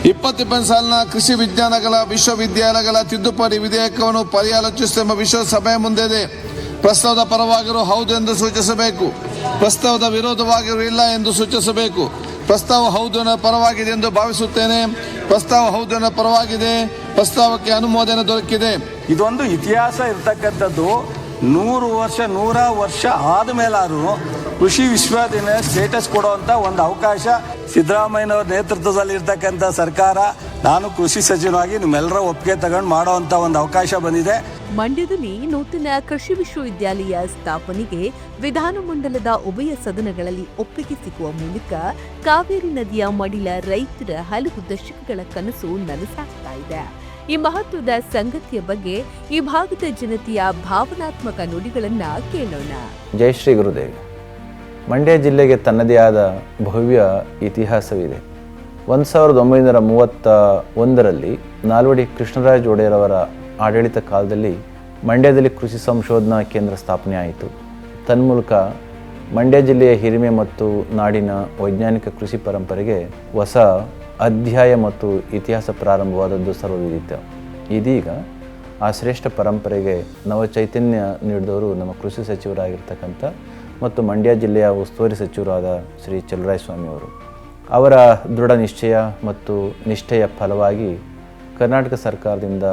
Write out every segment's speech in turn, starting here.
2020 ಸಾಲಿನ ಕೃಷಿ ವಿಜ್ಞಾನಗಳ ವಿಶ್ವವಿದ್ಯಾಲಯಗಳ ತಿದ್ದುಪಡಿ ವಿಧೇಯಕವನ್ನು ಪರ್ಯಾಲೋಚಿಸುವ ವಿಶ್ವಸಭೆ ಮುಂದೆ ಇದೆ. ಪ್ರಸ್ತಾವದ ಪರವಾಗಿರು ಹೌದು ಎಂದು ಸೂಚಿಸಬೇಕು. ಪ್ರಸ್ತಾವದ ವಿರೋಧವಾಗಿರು ಇಲ್ಲ ಎಂದು ಸೂಚಿಸಬೇಕು. ಪ್ರಸ್ತಾವ ಹೌದು ಪರವಾಗಿದೆ ಎಂದು ಭಾವಿಸುತ್ತೇನೆ. ಪ್ರಸ್ತಾವ ಹೌದು ಪರವಾಗಿದೆ. ಪ್ರಸ್ತಾವಕ್ಕೆ ಅನುಮೋದನೆ ದೊರಕಿದೆ. ಇದೊಂದು ಇತಿಹಾಸ ಇರ್ತಕ್ಕಂಥದ್ದು. 100 ವರ್ಷ ಆದಮೇಲಾದ್ರೂ ಕೃಷಿ ವಿಶ್ವವಿದ್ಯಾಲಯ ಸ್ಟೇಟಸ್ ಕೊಡುವಂಥ ಒಂದು ಅವಕಾಶ ಸಿದ್ದರಾಮಯ್ಯನವರ ನೇತೃತ್ವದಲ್ಲಿ ಇರ್ತಕ್ಕಂಥ ಸರ್ಕಾರ, ನಾನು ಕೃಷಿ ಸಚಿವನಾಗಿ ನಿಮ್ಮೆಲ್ಲರ ಒಪ್ಪಿಗೆ ತಗೊಂಡು ಮಾಡುವಂಥ ಒಂದು ಅವಕಾಶ ಬಂದಿದೆ. ಮಂಡ್ಯದಲ್ಲಿ ನೂತನ ಕೃಷಿ ವಿಶ್ವವಿದ್ಯಾಲಯ ಸ್ಥಾಪನೆಗೆ ವಿಧಾನಮಂಡಲದ ಉಭಯ ಸದನಗಳಲ್ಲಿ ಒಪ್ಪಿಗೆ ಸಿಗುವ ಮೂಲಕ ಕಾವೇರಿ ನದಿಯ ಮಡಿಲ ರೈತರ ಹಲವು ದಶಕಗಳ ಕನಸು ನನಸಾಗ್ತಾ ಇದೆ. ಈ ಮಹತ್ವದ ಸಂಗತಿಯ ಬಗ್ಗೆ ಈ ಭಾಗದ ಜನತೆಯ ಭಾವನಾತ್ಮಕ ನುಡಿಗಳನ್ನ ಕೇಳೋಣ. ಜೈ ಶ್ರೀ ಗುರುದೇವ್. ಮಂಡ್ಯ ಜಿಲ್ಲೆಗೆ ತನ್ನದೇ ಆದ ಭವ್ಯ ಇತಿಹಾಸವಿದೆ. 1931ರಲ್ಲಿ ನಾಲ್ವಡಿ ಕೃಷ್ಣರಾಜ ಒಡೆಯರವರ ಆಡಳಿತ ಕಾಲದಲ್ಲಿ ಮಂಡ್ಯದಲ್ಲಿ ಕೃಷಿ ಸಂಶೋಧನಾ ಕೇಂದ್ರ ಸ್ಥಾಪನೆ ಆಯಿತು. ತನ್ಮೂಲಕ ಮಂಡ್ಯ ಜಿಲ್ಲೆಯ ಹಿರಿಮೆ ಮತ್ತು ನಾಡಿನ ವೈಜ್ಞಾನಿಕ ಕೃಷಿ ಪರಂಪರೆಗೆ ಹೊಸ ಅಧ್ಯಾಯ ಮತ್ತು ಇತಿಹಾಸ ಪ್ರಾರಂಭವಾದದ್ದು ಸರ್ವವಿದಿತ. ಇದೀಗ ಆ ಶ್ರೇಷ್ಠ ಪರಂಪರೆಗೆ ನವಚೈತನ್ಯ ನೀಡಿದವರು ನಮ್ಮ ಕೃಷಿ ಸಚಿವರಾಗಿರ್ತಕ್ಕಂಥ ಮತ್ತು ಮಂಡ್ಯ ಜಿಲ್ಲೆಯ ಉಸ್ತುವಾರಿ ಸಚಿವರಾದ ಶ್ರೀ ಚಲುವರಾಯಸ್ವಾಮಿಯವರು. ಅವರ ದೃಢ ನಿಶ್ಚಯ ಮತ್ತು ನಿಷ್ಠೆಯ ಫಲವಾಗಿ ಕರ್ನಾಟಕ ಸರ್ಕಾರದಿಂದ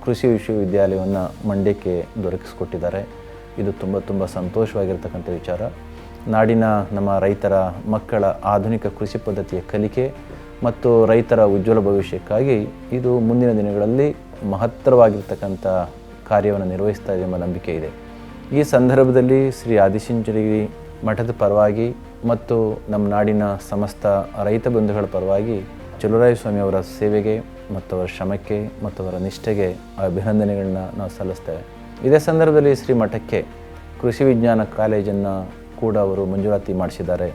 ಕೃಷಿ ವಿಶ್ವವಿದ್ಯಾಲಯವನ್ನು ಮಂಡ್ಯಕ್ಕೆ ದೊರಕಿಸಿಕೊಟ್ಟಿದ್ದಾರೆ. ಇದು ತುಂಬ ಸಂತೋಷವಾಗಿರ್ತಕ್ಕಂಥ ವಿಚಾರ. ನಾಡಿನ ನಮ್ಮ ರೈತರ ಮಕ್ಕಳ ಆಧುನಿಕ ಕೃಷಿ ಪದ್ಧತಿಯ ಕಲಿಕೆ ಮತ್ತು ರೈತರ ಉಜ್ವಲ ಭವಿಷ್ಯಕ್ಕಾಗಿ ಇದು ಮುಂದಿನ ದಿನಗಳಲ್ಲಿ ಮಹತ್ತರವಾಗಿರ್ತಕ್ಕಂಥ ಕಾರ್ಯವನ್ನು ನಿರ್ವಹಿಸ್ತಾ ಇದೆ ಎಂಬ ನಂಬಿಕೆ ಇದೆ. ಈ ಸಂದರ್ಭದಲ್ಲಿ ಶ್ರೀ ಆದಿಚುಂಚನಗಿರಿ ಮಠದ ಪರವಾಗಿ ಮತ್ತು ನಮ್ಮ ನಾಡಿನ ಸಮಸ್ತ ರೈತ ಬಂಧುಗಳ ಪರವಾಗಿ ಚಲುವರಾಯಸ್ವಾಮಿ ಅವರ ಸೇವೆಗೆ ಮತ್ತು ಅವರ ಶ್ರಮಕ್ಕೆ ಮತ್ತು ಅವರ ನಿಷ್ಠೆಗೆ ಅಭಿನಂದನೆಗಳನ್ನ ನಾವು ಸಲ್ಲಿಸ್ತೇವೆ. ಇದೇ ಸಂದರ್ಭದಲ್ಲಿ ಶ್ರೀ ಮಠಕ್ಕೆ ಕೃಷಿ ವಿಜ್ಞಾನ ಕಾಲೇಜನ್ನು ಕೂಡ ಅವರು ಮಂಜೂರಾತಿ ಮಾಡಿಸಿದ್ದಾರೆ.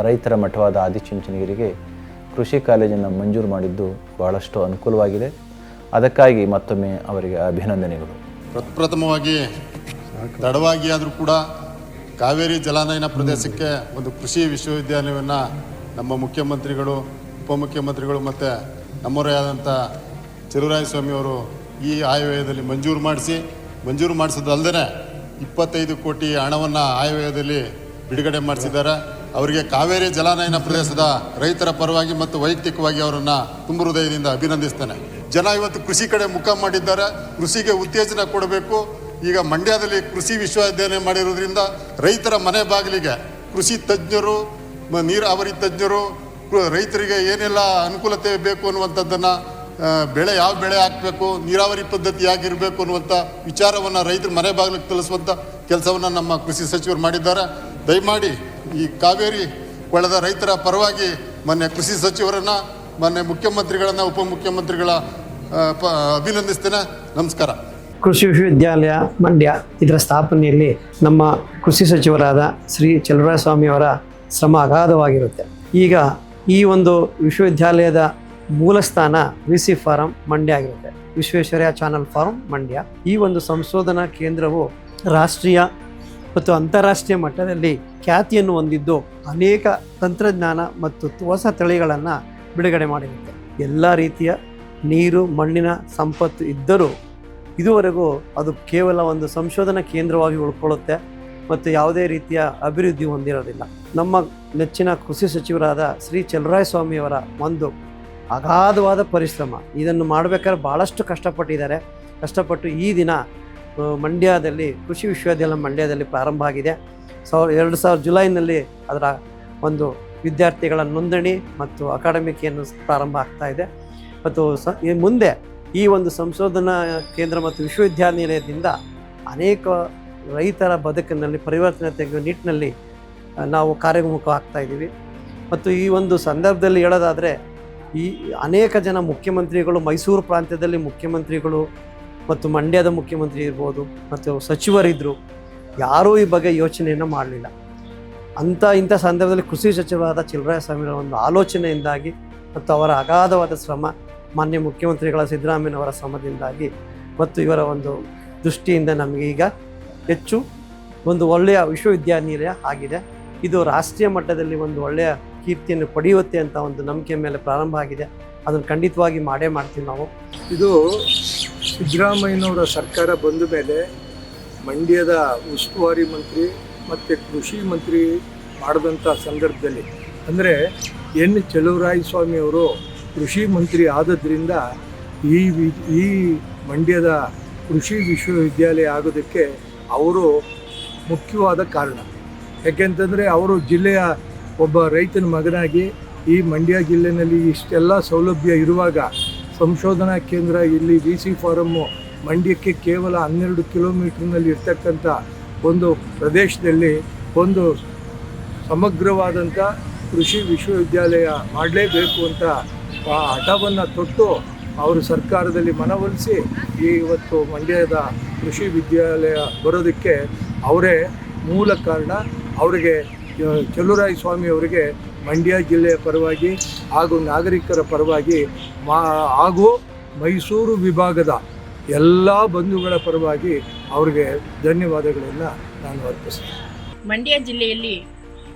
ರೈತರ ಮಠವಾದ ಆದಿಚುಂಚನಗಿರಿಗೆ ಕೃಷಿ ಕಾಲೇಜನ್ನು ಮಂಜೂರು ಮಾಡಿದ್ದು ಬಹಳಷ್ಟು ಅನುಕೂಲವಾಗಿದೆ. ಅದಕ್ಕಾಗಿ ಮತ್ತೊಮ್ಮೆ ಅವರಿಗೆ ಅಭಿನಂದನೆಗಳು. ಪ್ರಪ್ರಥಮವಾಗಿ ತಡವಾಗಿ ಆದರೂ ಕೂಡ ಕಾವೇರಿ ಜಲಾನಯನ ಪ್ರದೇಶಕ್ಕೆ ಒಂದು ಕೃಷಿ ವಿಶ್ವವಿದ್ಯಾಲಯವನ್ನು ನಮ್ಮ ಮುಖ್ಯಮಂತ್ರಿಗಳು, ಉಪಮುಖ್ಯಮಂತ್ರಿಗಳು ಮತ್ತು ನಮ್ಮವರೇ ಆದಂಥ ಚಲುವರಾಯಸ್ವಾಮಿಯವರು ಈ ಆಯವ್ಯಯದಲ್ಲಿ ಮಂಜೂರು ಮಾಡಿಸೋದಲ್ಲದೆ 25 ಕೋಟಿ ಹಣವನ್ನು ಆಯವ್ಯಯದಲ್ಲಿ ಬಿಡುಗಡೆ ಮಾಡಿಸಿದ್ದಾರೆ. ಅವರಿಗೆ ಕಾವೇರಿ ಜಲಾನಯನ ಪ್ರದೇಶದ ರೈತರ ಪರವಾಗಿ ಮತ್ತು ವೈಯಕ್ತಿಕವಾಗಿ ಅವರನ್ನು ತುಂಬ ಹೃದಯದಿಂದ ಅಭಿನಂದಿಸ್ತೇನೆ. ಜನ ಇವತ್ತು ಕೃಷಿ ಕಡೆ ಮುಖ ಮಾಡಿದ್ದಾರೆ. ಕೃಷಿಗೆ ಉತ್ತೇಜನ ಕೊಡಬೇಕು. ಈಗ ಮಂಡ್ಯದಲ್ಲಿ ಕೃಷಿ ವಿಶ್ವವಿದ್ಯಾಲಯ ಮಾಡಿರೋದ್ರಿಂದ ರೈತರ ಮನೆ ಬಾಗಿಲಿಗೆ ಕೃಷಿ ತಜ್ಞರು, ನೀರಾವರಿ ತಜ್ಞರು, ರೈತರಿಗೆ ಏನೆಲ್ಲ ಅನುಕೂಲತೆ ಬೇಕು ಅನ್ನುವಂಥದ್ದನ್ನು, ಯಾವ ಬೆಳೆ ಹಾಕಬೇಕು, ನೀರಾವರಿ ಪದ್ಧತಿ ಹೇಗಿರಬೇಕು ಅನ್ನುವಂಥ ವಿಚಾರವನ್ನು ರೈತರ ಮನೆ ಬಾಗಿಲಿಗೆ ತಿಳಿಸುವಂಥ ಕೆಲಸವನ್ನು ನಮ್ಮ ಕೃಷಿ ಸಚಿವರು ಮಾಡಿದ್ದಾರೆ. ದಯಮಾಡಿ ಈ ಕಾವೇರಿ ಕೊಳ್ಳದ ರೈತರ ಪರವಾಗಿ ಮೊನ್ನೆ ಕೃಷಿ ಸಚಿವರನ್ನು, ಮೊನ್ನೆ ಮುಖ್ಯಮಂತ್ರಿಗಳನ್ನು, ಉಪಮುಖ್ಯಮಂತ್ರಿಗಳ ಅಭಿನಂದಿಸ್ತೇನೆ. ನಮಸ್ಕಾರ. ಕೃಷಿ ವಿಶ್ವವಿದ್ಯಾಲಯ ಮಂಡ್ಯ ಇದರ ಸ್ಥಾಪನೆಯಲ್ಲಿ ನಮ್ಮ ಕೃಷಿ ಸಚಿವರಾದ ಶ್ರೀ ಚಲುವರಾಯಸ್ವಾಮಿಯವರ ಶ್ರಮ ಅಗಾಧವಾಗಿರುತ್ತೆ. ಈಗ ಈ ಒಂದು ವಿಶ್ವವಿದ್ಯಾಲಯದ ಮೂಲ ಸ್ಥಾನ VC ಫಾರಂ ಮಂಡ್ಯ ಆಗಿರುತ್ತೆ. Visvesvaraya channel farm Mandya. ಈ ಒಂದು ಸಂಶೋಧನಾ ಕೇಂದ್ರವು ರಾಷ್ಟ್ರೀಯ ಮತ್ತು ಅಂತಾರಾಷ್ಟ್ರೀಯ ಮಟ್ಟದಲ್ಲಿ ಖ್ಯಾತಿಯನ್ನು ಹೊಂದಿದ್ದು ಅನೇಕ ತಂತ್ರಜ್ಞಾನ ಮತ್ತು ಹೊಸ ತಳಿಗಳನ್ನು ಬಿಡುಗಡೆ ಮಾಡಿರುತ್ತೆ. ಎಲ್ಲ ರೀತಿಯ ನೀರು ಮಣ್ಣಿನ ಸಂಪತ್ತು ಇದ್ದರೂ ಇದುವರೆಗೂ ಅದು ಕೇವಲ ಒಂದು ಸಂಶೋಧನಾ ಕೇಂದ್ರವಾಗಿ ಉಳ್ಕೊಳ್ಳುತ್ತೆ ಮತ್ತು ಯಾವುದೇ ರೀತಿಯ ಅಭಿವೃದ್ಧಿ ಹೊಂದಿರೋದಿಲ್ಲ. ನಮ್ಮ ನೆಚ್ಚಿನ ಕೃಷಿ ಸಚಿವರಾದ ಶ್ರೀ ಚಲುವರಾಯಸ್ವಾಮಿಯವರ ಒಂದು ಅಗಾಧವಾದ ಪರಿಶ್ರಮ, ಇದನ್ನು ಮಾಡಬೇಕಾದ್ರೆ ಭಾಳಷ್ಟು ಕಷ್ಟಪಟ್ಟು ಈ ದಿನ ಮಂಡ್ಯದಲ್ಲಿ ಕೃಷಿ ವಿಶ್ವವಿದ್ಯಾಲಯ ಮಂಡ್ಯದಲ್ಲಿ ಪ್ರಾರಂಭ ಆಗಿದೆ. 2000 ಜುಲೈನಲ್ಲಿ ಅದರ ಒಂದು ವಿದ್ಯಾರ್ಥಿಗಳ ನೋಂದಣಿ ಮತ್ತು ಅಕಾಡೆಮಿಕಿಯನ್ನು ಪ್ರಾರಂಭ ಆಗ್ತಾ ಇದೆ. ಮತ್ತು ಮುಂದೆ ಈ ಒಂದು ಸಂಶೋಧನಾ ಕೇಂದ್ರ ಮತ್ತು ವಿಶ್ವವಿದ್ಯಾನಿಲಯದಿಂದ ಅನೇಕ ರೈತರ ಬದುಕಿನಲ್ಲಿ ಪರಿವರ್ತನೆ ತೆಗೆಯುವ ನಿಟ್ಟಿನಲ್ಲಿ ನಾವು ಕಾರ್ಯೋನ್ಮುಖ ಆಗ್ತಾ ಇದ್ದೀವಿ. ಮತ್ತು ಈ ಒಂದು ಸಂದರ್ಭದಲ್ಲಿ ಹೇಳೋದಾದರೆ, ಈ ಅನೇಕ ಜನ ಮುಖ್ಯಮಂತ್ರಿಗಳು, ಮೈಸೂರು ಪ್ರಾಂತ್ಯದಲ್ಲಿ ಮುಖ್ಯಮಂತ್ರಿಗಳು ಮತ್ತು ಮಂಡ್ಯದ ಮುಖ್ಯಮಂತ್ರಿ ಇರ್ಬೋದು ಮತ್ತು ಸಚಿವರಿದ್ದರು, ಯಾರೂ ಈ ಬಗ್ಗೆ ಯೋಚನೆಯನ್ನು ಮಾಡಲಿಲ್ಲ. ಇಂಥ ಸಂದರ್ಭದಲ್ಲಿ ಕೃಷಿ ಸಚಿವರಾದ ಚಲುವರಾಯಸ್ವಾಮಿಯವರ ಒಂದು ಆಲೋಚನೆಯಿಂದಾಗಿ ಮತ್ತು ಅವರ ಅಗಾಧವಾದ ಶ್ರಮ, ಮಾನ್ಯ ಮುಖ್ಯಮಂತ್ರಿಗಳ ಸಿದ್ದರಾಮಯ್ಯನವರ ಶ್ರಮದಿಂದಾಗಿ ಮತ್ತು ಇವರ ಒಂದು ದೃಷ್ಟಿಯಿಂದ ನಮಗೆ ಈಗ ಹೆಚ್ಚು ಒಂದು ಒಳ್ಳೆಯ ವಿಶ್ವವಿದ್ಯಾನಿಲಯ ಆಗಿದೆ. ಇದು ರಾಷ್ಟ್ರೀಯ ಮಟ್ಟದಲ್ಲಿ ಒಂದು ಒಳ್ಳೆಯ ಕೀರ್ತಿಯನ್ನು ಪಡೆಯುತ್ತೆ ಅಂತ ಒಂದು ನಂಬಿಕೆ ಮೇಲೆ ಪ್ರಾರಂಭ ಆಗಿದೆ. ಅದನ್ನು ಖಂಡಿತವಾಗಿ ಮಾಡೇ ಮಾಡ್ತೀವಿ ನಾವು. ಇದು ಸಿದ್ದರಾಮಯ್ಯನವರ ಸರ್ಕಾರ ಬಂದ ಮೇಲೆ ಮಂಡ್ಯದ ಉಸ್ತುವಾರಿ ಮಂತ್ರಿ ಮತ್ತು ಕೃಷಿ ಮಂತ್ರಿ ಮಾಡಿದಂಥ ಸಂದರ್ಭದಲ್ಲಿ ಅಂದರೆ ಎನ್ ಚಲುವರಾಯಸ್ವಾಮಿಯವರು ಕೃಷಿ ಮಂತ್ರಿ ಆದದ್ರಿಂದ ಈ ಮಂಡ್ಯದ ಕೃಷಿ ವಿಶ್ವವಿದ್ಯಾಲಯ ಆಗೋದಕ್ಕೆ ಅವರು ಮುಖ್ಯವಾದ ಕಾರಣ. ಯಾಕೆಂತಂದರೆ ಅವರು ಜಿಲ್ಲೆಯ ಒಬ್ಬ ರೈತನ ಮಗನಾಗಿ ಈ ಮಂಡ್ಯ ಜಿಲ್ಲೆಯಲ್ಲಿ ಇಷ್ಟೆಲ್ಲ ಸೌಲಭ್ಯ ಇರುವಾಗ ಸಂಶೋಧನಾ ಕೇಂದ್ರ ಇಲ್ಲಿ VC ಫಾರಮ್ಮು ಮಂಡ್ಯಕ್ಕೆ ಕೇವಲ 12 ಕಿಲೋಮೀಟ್ರ್ನಲ್ಲಿ ಇರ್ತಕ್ಕಂಥ ಒಂದು ಪ್ರದೇಶದಲ್ಲಿ ಒಂದು ಸಮಗ್ರವಾದಂಥ ಕೃಷಿ ವಿಶ್ವವಿದ್ಯಾಲಯ ಮಾಡಲೇಬೇಕು ಅಂತ ಹಠವನ್ನು ತೊಟ್ಟು ಅವರು ಸರ್ಕಾರದಲ್ಲಿ ಮನವೊಲಿಸಿ ಇವತ್ತು ಮಂಡ್ಯದ ಕೃಷಿ ವಿದ್ಯಾಲಯ ಬರೋದಕ್ಕೆ ಅವರೇ ಮೂಲ ಕಾರಣ. ಅವರಿಗೆ ಚಲುವರಾಯಸ್ವಾಮಿ ಅವರಿಗೆ ಮಂಡ್ಯ ಜಿಲ್ಲೆಯ ಪರವಾಗಿ ಹಾಗೂ ನಾಗರಿಕರ ಪರವಾಗಿ ಹಾಗೂ ಮೈಸೂರು ವಿಭಾಗದ ಎಲ್ಲ ಬಂಧುಗಳ ಪರವಾಗಿ ಅವರಿಗೆ ಧನ್ಯವಾದಗಳನ್ನು ನಾನು ಅರ್ಪಿಸ್ತೇನೆ. ಮಂಡ್ಯ ಜಿಲ್ಲೆಯಲ್ಲಿ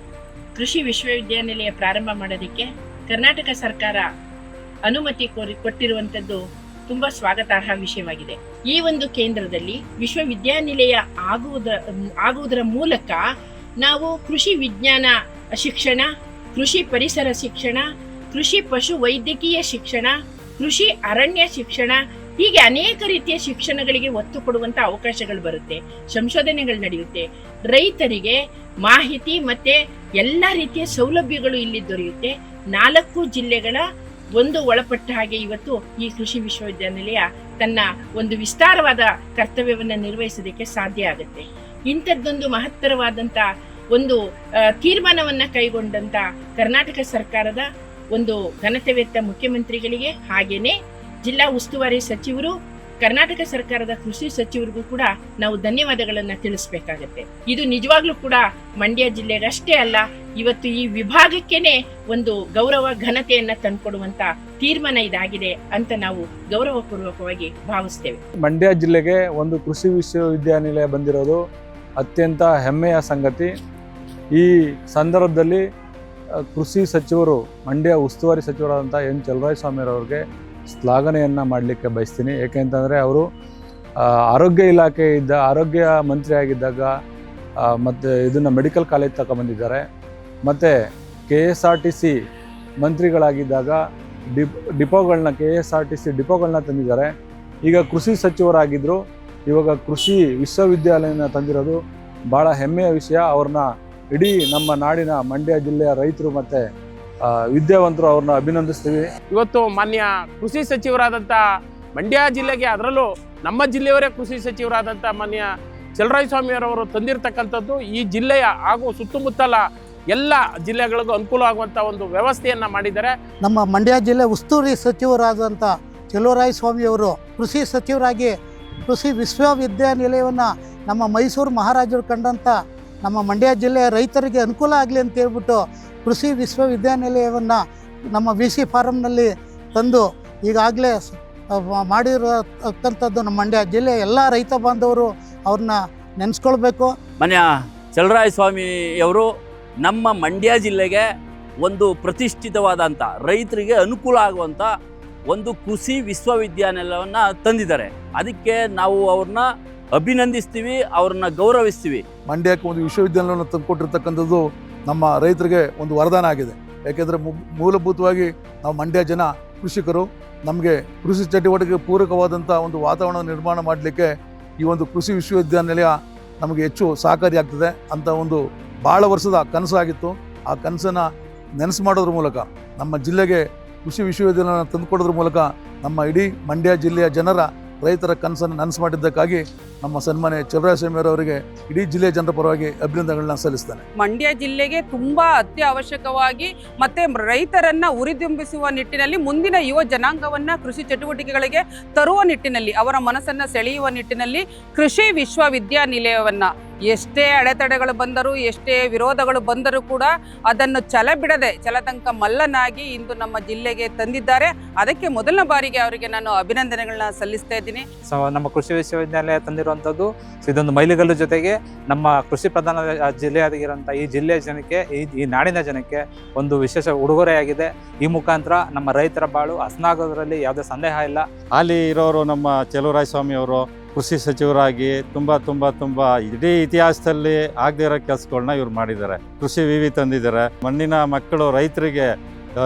ಕೃಷಿ ವಿಶ್ವವಿದ್ಯಾನಿಲಯ ಪ್ರಾರಂಭ ಮಾಡೋದಕ್ಕೆ ಕರ್ನಾಟಕ ಸರ್ಕಾರ ಅನುಮತಿ ಕೊಟ್ಟಿರುವಂಥದ್ದು ತುಂಬ ಸ್ವಾಗತಾರ್ಹ ವಿಷಯವಾಗಿದೆ. ಈ ಒಂದು ಕೇಂದ್ರದಲ್ಲಿ ವಿಶ್ವವಿದ್ಯಾನಿಲಯ ಆಗುವುದರ ಮೂಲಕ ನಾವು ಕೃಷಿ ವಿಜ್ಞಾನ ಶಿಕ್ಷಣ, ಕೃಷಿ ಪರಿಸರ ಶಿಕ್ಷಣ, ಕೃಷಿ ಪಶು ವೈದ್ಯಕೀಯ ಶಿಕ್ಷಣ, ಕೃಷಿ ಅರಣ್ಯ ಶಿಕ್ಷಣ, ಹೀಗೆ ಅನೇಕ ರೀತಿಯ ಶಿಕ್ಷಣಗಳಿಗೆ ಒತ್ತು ಕೊಡುವಂಥ ಅವಕಾಶಗಳು ಬರುತ್ತೆ, ಸಂಶೋಧನೆಗಳು ನಡೆಯುತ್ತೆ. ರೈತರಿಗೆ ಮಾಹಿತಿ ಮತ್ತೆ ಎಲ್ಲ ರೀತಿಯ ಸೌಲಭ್ಯಗಳು ಇಲ್ಲಿ ದೊರೆಯುತ್ತೆ. 4 ಜಿಲ್ಲೆಗಳ ಒಂದು ಒಳಪಟ್ಟ ಹಾಗೆ ಇವತ್ತು ಈ ಕೃಷಿ ವಿಶ್ವವಿದ್ಯಾನಿಲಯ ತನ್ನ ಒಂದು ವಿಸ್ತಾರವಾದ ಕರ್ತವ್ಯವನ್ನು ನಿರ್ವಹಿಸೋದಕ್ಕೆ ಸಾಧ್ಯ ಆಗುತ್ತೆ. ಇಂಥದ್ದೊಂದು ಮಹತ್ತರವಾದಂಥ ಒಂದು ತೀರ್ಮಾನವನ್ನ ಕೈಗೊಂಡಂತ ಕರ್ನಾಟಕ ಸರ್ಕಾರದ ಒಂದು ಘನತೆವೆತ್ತ ಮುಖ್ಯಮಂತ್ರಿಗಳಿಗೆ, ಹಾಗೇನೆ ಜಿಲ್ಲಾ ಉಸ್ತುವಾರಿ ಸಚಿವರು, ಕರ್ನಾಟಕ ಸರ್ಕಾರದ ಕೃಷಿ ಸಚಿವರಿಗೂ ಕೂಡ ನಾವು ಧನ್ಯವಾದಗಳನ್ನು ತಿಳಿಸ್ಬೇಕಾಗತ್ತೆ. ಇದು ನಿಜವಾಗ್ಲೂ ಕೂಡ ಮಂಡ್ಯ ಜಿಲ್ಲೆಗಷ್ಟೇ ಅಲ್ಲ, ಇವತ್ತು ಈ ವಿಭಾಗಕ್ಕೇನೆ ಒಂದು ಗೌರವ ಘನತೆಯನ್ನ ತಂದುಕೊಡುವಂತ ತೀರ್ಮಾನ ಇದಾಗಿದೆ ಅಂತ ನಾವು ಗೌರವಪೂರ್ವಕವಾಗಿ ಭಾವಿಸ್ತೇವೆ. ಮಂಡ್ಯ ಜಿಲ್ಲೆಗೆ ಒಂದು ಕೃಷಿ ವಿಶ್ವವಿದ್ಯಾನಿಲಯ ಬಂದಿರೋದು ಅತ್ಯಂತ ಹೆಮ್ಮೆಯ ಸಂಗತಿ. ಈ ಸಂದರ್ಭದಲ್ಲಿ ಕೃಷಿ ಸಚಿವರು, ಮಂಡ್ಯ ಉಸ್ತುವಾರಿ ಸಚಿವರಾದಂಥ ಎನ್ ಚಲುವರಾಯಸ್ವಾಮಿಯವ್ರಿಗೆ ಶ್ಲಾಘನೆಯನ್ನು ಮಾಡಲಿಕ್ಕೆ ಬಯಸ್ತೀನಿ. ಏಕೆಂತಂದರೆ ಅವರು ಆರೋಗ್ಯ ಮಂತ್ರಿ ಆಗಿದ್ದಾಗ ಮತ್ತು ಇದನ್ನು ಮೆಡಿಕಲ್ ಕಾಲೇಜ್ ತಗೊಂಬಂದಿದ್ದಾರೆ. ಮತ್ತು KSRTC ಮಂತ್ರಿಗಳಾಗಿದ್ದಾಗ KSRTC ಡಿಪೋಗಳನ್ನ ತಂದಿದ್ದಾರೆ. ಈಗ ಕೃಷಿ ಸಚಿವರಾಗಿದ್ದರು, ಇವಾಗ ಕೃಷಿ ವಿಶ್ವವಿದ್ಯಾಲಯನ ತಂದಿರೋದು ಭಾಳ ಹೆಮ್ಮೆಯ ವಿಷಯ. ಅವ್ರನ್ನ ಇಡೀ ನಮ್ಮ ನಾಡಿನ ಮಂಡ್ಯ ಜಿಲ್ಲೆಯ ರೈತರು ಮತ್ತು ವಿದ್ಯಾವಂತರು ಅವ್ರನ್ನ ಅಭಿನಂದಿಸ್ತೀವಿ. ಇವತ್ತು ಮಾನ್ಯ ಕೃಷಿ ಸಚಿವರಾದಂಥ ಮಂಡ್ಯ ಜಿಲ್ಲೆಗೆ, ಅದರಲ್ಲೂ ನಮ್ಮ ಜಿಲ್ಲೆಯವರೇ ಕೃಷಿ ಸಚಿವರಾದಂಥ ಮಾನ್ಯ ಚಲುವರಾಯಸ್ವಾಮಿಯವರು ತಂದಿರತಕ್ಕಂಥದ್ದು ಈ ಜಿಲ್ಲೆಯ ಹಾಗೂ ಸುತ್ತಮುತ್ತಲ ಎಲ್ಲ ಜಿಲ್ಲೆಗಳಿಗೂ ಅನುಕೂಲ ಆಗುವಂಥ ಒಂದು ವ್ಯವಸ್ಥೆಯನ್ನು ಮಾಡಿದ್ದಾರೆ. ನಮ್ಮ ಮಂಡ್ಯ ಜಿಲ್ಲೆ ಉಸ್ತುವಾರಿ ಸಚಿವರಾದಂಥ ಚಲುವರಾಯಸ್ವಾಮಿಯವರು ಕೃಷಿ ಸಚಿವರಾಗಿ ಕೃಷಿ ವಿಶ್ವವಿದ್ಯಾನಿಲಯವನ್ನು ನಮ್ಮ ಮೈಸೂರು ಮಹಾರಾಜರು ಕಂಡಂಥ ನಮ್ಮ ಮಂಡ್ಯ ಜಿಲ್ಲೆಯ ರೈತರಿಗೆ ಅನುಕೂಲ ಆಗಲಿ ಅಂತ ಹೇಳ್ಬಿಟ್ಟು ಕೃಷಿ ವಿಶ್ವವಿದ್ಯಾನಿಲಯವನ್ನು ನಮ್ಮ VC ಫಾರಮ್ನಲ್ಲಿ ತಂದು ಈಗಾಗಲೇ ಮಾಡಿರತಕ್ಕಂಥದ್ದು ನಮ್ಮ ಮಂಡ್ಯ ಜಿಲ್ಲೆಯ ಎಲ್ಲ ರೈತ ಬಾಂಧವರು ಅವ್ರನ್ನ ನೆನೆಸ್ಕೊಳ್ಬೇಕು. ಮಾನ್ಯ ಚಲುವರಾಯಸ್ವಾಮಿಯವರು ನಮ್ಮ ಮಂಡ್ಯ ಜಿಲ್ಲೆಗೆ ಒಂದು ಪ್ರತಿಷ್ಠಿತವಾದಂಥ ರೈತರಿಗೆ ಅನುಕೂಲ ಆಗುವಂಥ ಒಂದು ಕೃಷಿ ವಿಶ್ವವಿದ್ಯಾನಿಲಯವನ್ನು ತಂದಿದ್ದಾರೆ. ಅದಕ್ಕೆ ನಾವು ಅವ್ರನ್ನ ಅಭಿನಂದಿಸ್ತೀವಿ, ಅವ್ರನ್ನ ಗೌರವಿಸ್ತೀವಿ. ಮಂಡ್ಯಕ್ಕೆ ಒಂದು ವಿಶ್ವವಿದ್ಯಾಲಯವನ್ನು ತಂದುಕೊಟ್ಟಿರ್ತಕ್ಕಂಥದ್ದು ನಮ್ಮ ರೈತರಿಗೆ ಒಂದು ವರದಾನ ಆಗಿದೆ. ಯಾಕೆಂದರೆ ಮೂಲಭೂತವಾಗಿ ನಾವು ಮಂಡ್ಯ ಜನ ಕೃಷಿಕರು. ನಮಗೆ ಕೃಷಿ ಚಟುವಟಿಕೆಗೆ ಪೂರಕವಾದಂಥ ಒಂದು ವಾತಾವರಣ ನಿರ್ಮಾಣ ಮಾಡಲಿಕ್ಕೆ ಈ ಒಂದು ಕೃಷಿ ವಿಶ್ವವಿದ್ಯಾನಿಲಯ ನಮಗೆ ಹೆಚ್ಚು ಸಹಕಾರಿಯಾಗ್ತದೆ ಅಂತ ಒಂದು ಭಾಳ ವರ್ಷದ ಕನಸಾಗಿತ್ತು. ಆ ಕನಸನ್ನು ನೆನಸು ಮಾಡೋದ್ರ ಮೂಲಕ ನಮ್ಮ ಜಿಲ್ಲೆಗೆ ಕೃಷಿ ವಿಶ್ವವಿದ್ಯಾಲಯ ತಂದುಕೊಡೋದ್ರ ಮೂಲಕ ನಮ್ಮ ಇಡೀ ಮಂಡ್ಯ ಜಿಲ್ಲೆಯ ಜನರ ರೈತರ ಕನಸನ್ನು ನನಸು ಮಾಡಿದ್ದಕ್ಕಾಗಿ ನಮ್ಮ ಸನ್ಮಾನ್ಯ ಚಲುವರಾಯಸ್ವಾಮಿಯವರಿಗೆ ಇಡೀ ಜಿಲ್ಲೆಯ ಜನರ ಪರವಾಗಿ ಅಭಿನಂದನೆಗಳನ್ನ ಸಲ್ಲಿಸ್ತೇನೆ. ಮಂಡ್ಯ ಜಿಲ್ಲೆಗೆ ತುಂಬ ಅತ್ಯವಶ್ಯಕವಾಗಿ ಮತ್ತೆ ರೈತರನ್ನ ಉರಿದುಂಬಿಸುವ ನಿಟ್ಟಿನಲ್ಲಿ, ಮುಂದಿನ ಯುವ ಜನಾಂಗವನ್ನ ಕೃಷಿ ಚಟುವಟಿಕೆಗಳಿಗೆ ತರುವ ನಿಟ್ಟಿನಲ್ಲಿ, ಅವರ ಮನಸ್ಸನ್ನ ಸೆಳೆಯುವ ನಿಟ್ಟಿನಲ್ಲಿ ಕೃಷಿ ವಿಶ್ವವಿದ್ಯಾನಿಲಯವನ್ನ ಎಷ್ಟೇ ಅಡೆತಡೆಗಳು ಬಂದರೂ, ಎಷ್ಟೇ ವಿರೋಧಗಳು ಬಂದರೂ ಕೂಡ ಅದನ್ನು ಛಲತಂಕ ಮಲ್ಲನಾಗಿ ಇಂದು ನಮ್ಮ ಜಿಲ್ಲೆಗೆ ತಂದಿದ್ದಾರೆ. ಅದಕ್ಕೆ ಮೊದಲನೇ ಬಾರಿಗೆ ಅವರಿಗೆ ನಾನು ಅಭಿನಂದನೆಗಳನ್ನ ಸಲ್ಲಿಸ್ತಾ ಇದ್ದೀನಿ. ನಮ್ಮ ಕೃಷಿ ವಿಶ್ವವಿದ್ಯಾಲಯ ತಂದಿರೋ ಬಂದಿರುವಂಥದ್ದು. ಇದೊಂದು ಮೈಲಿಗಲ್ಲು, ಜೊತೆಗೆ ನಮ್ಮ ಕೃಷಿ ಪ್ರಧಾನ ಜಿಲ್ಲೆಯಾಗಿರೋಂಥ ಈ ಜಿಲ್ಲೆಯ ಜನಕ್ಕೆ, ಈ ನಾಡಿನ ಜನಕ್ಕೆ ಒಂದು ವಿಶೇಷ ಉಡುಗೊರೆಯಾಗಿದೆ. ಈ ಮುಖಾಂತರ ನಮ್ಮ ರೈತರ ಬಾಳು ಹಸನಾಗೋದ್ರಲ್ಲಿ ಯಾವುದೇ ಸಂದೇಹ ಇಲ್ಲ. ಅಲ್ಲಿ ಇರೋರು ನಮ್ಮ ಚೆಲುವರಾಯಸ್ವಾಮಿ ಅವರು ಕೃಷಿ ಸಚಿವರಾಗಿ ತುಂಬ ಇಡೀ ಇತಿಹಾಸದಲ್ಲಿ ಆಗದೇ ಇರೋ ಕೆಲಸಗಳನ್ನ ಇವ್ರು ಮಾಡಿದ್ದಾರೆ. ಕೃಷಿ ವಿವಿ ತಂದಿದ್ದಾರೆ. ಮಣ್ಣಿನ ಮಕ್ಕಳು ರೈತರಿಗೆ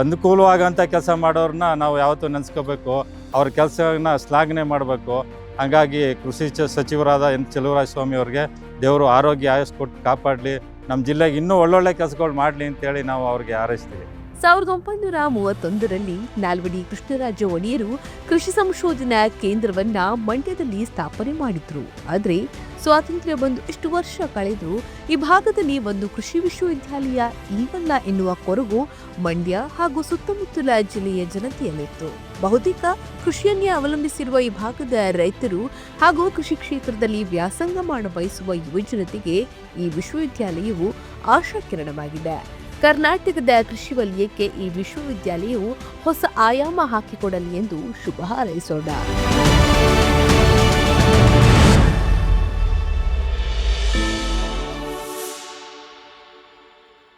ಅನುಕೂಲವಾಗಂಥ ಕೆಲಸ ಮಾಡೋರನ್ನ ನಾವು ಯಾವತ್ತೂ ನೆನೆಸ್ಕೋಬೇಕು, ಅವ್ರ ಕೆಲಸನ ಶ್ಲಾಘನೆ ಮಾಡಬೇಕು. ಹಾಗಾಗಿ ಕೃಷಿ ಸಚಿವರಾದ ಎನ್ ಚೆಲುವರಾಯಸ್ವಾಮಿ ಅವ್ರಿಗೆ ದೇವರು ಆರೋಗ್ಯ ಆಯುಷ್ ಕೊಟ್ಟು ಕಾಪಾಡಲಿ, ನಮ್ಮ ಜಿಲ್ಲೆಗೆ ಇನ್ನೂ ಒಳ್ಳೊಳ್ಳೆ ಕೆಲಸಗಳು ಮಾಡಲಿ ಅಂತೇಳಿ ನಾವು ಅವ್ರಿಗೆ ಹಾರೈಸ್ತೀವಿ. 1931ರಲ್ಲಿ ನಾಲ್ವಡಿ ಕೃಷ್ಣರಾಜ ಒಡೆಯರು ಕೃಷಿ ಸಂಶೋಧನಾ ಕೇಂದ್ರವನ್ನ ಮಂಡ್ಯದಲ್ಲಿ ಸ್ಥಾಪನೆ ಮಾಡಿದ್ರು. ಆದರೆ ಸ್ವಾತಂತ್ರ್ಯ ಬಂದು ಇಷ್ಟು ವರ್ಷ ಕಳೆದರೂ ಈ ಭಾಗದಲ್ಲಿ ಒಂದು ಕೃಷಿ ವಿಶ್ವವಿದ್ಯಾಲಯ ಇಲ್ವಲ್ಲ ಎನ್ನುವ ಕೊರಗು ಮಂಡ್ಯ ಹಾಗೂ ಸುತ್ತಮುತ್ತಲ ಜಿಲ್ಲೆಯ ಜನತೆಯಲ್ಲಿತ್ತು. ಬಹುತೇಕ ಕೃಷಿಯನ್ನೇ ಅವಲಂಬಿಸಿರುವ ಈ ಭಾಗದ ರೈತರು ಹಾಗೂ ಕೃಷಿ ಕ್ಷೇತ್ರದಲ್ಲಿ ವ್ಯಾಸಂಗ ಮಾಡ ಬಯಸುವ ಯುವಜನತೆಗೆ ಈ ವಿಶ್ವವಿದ್ಯಾಲಯವು ಆಶಾಕಿರಣವಾಗಿದೆ. ಕರ್ನಾಟಕದ ಕೃಷಿ ವಲಯಕ್ಕೆ ಈ ವಿಶ್ವವಿದ್ಯಾಲಯವು ಹೊಸ ಆಯಾಮ ಹಾಕಿಕೊಡಲಿ ಎಂದು ಶುಭ ಹಾರೈಸೋಣ.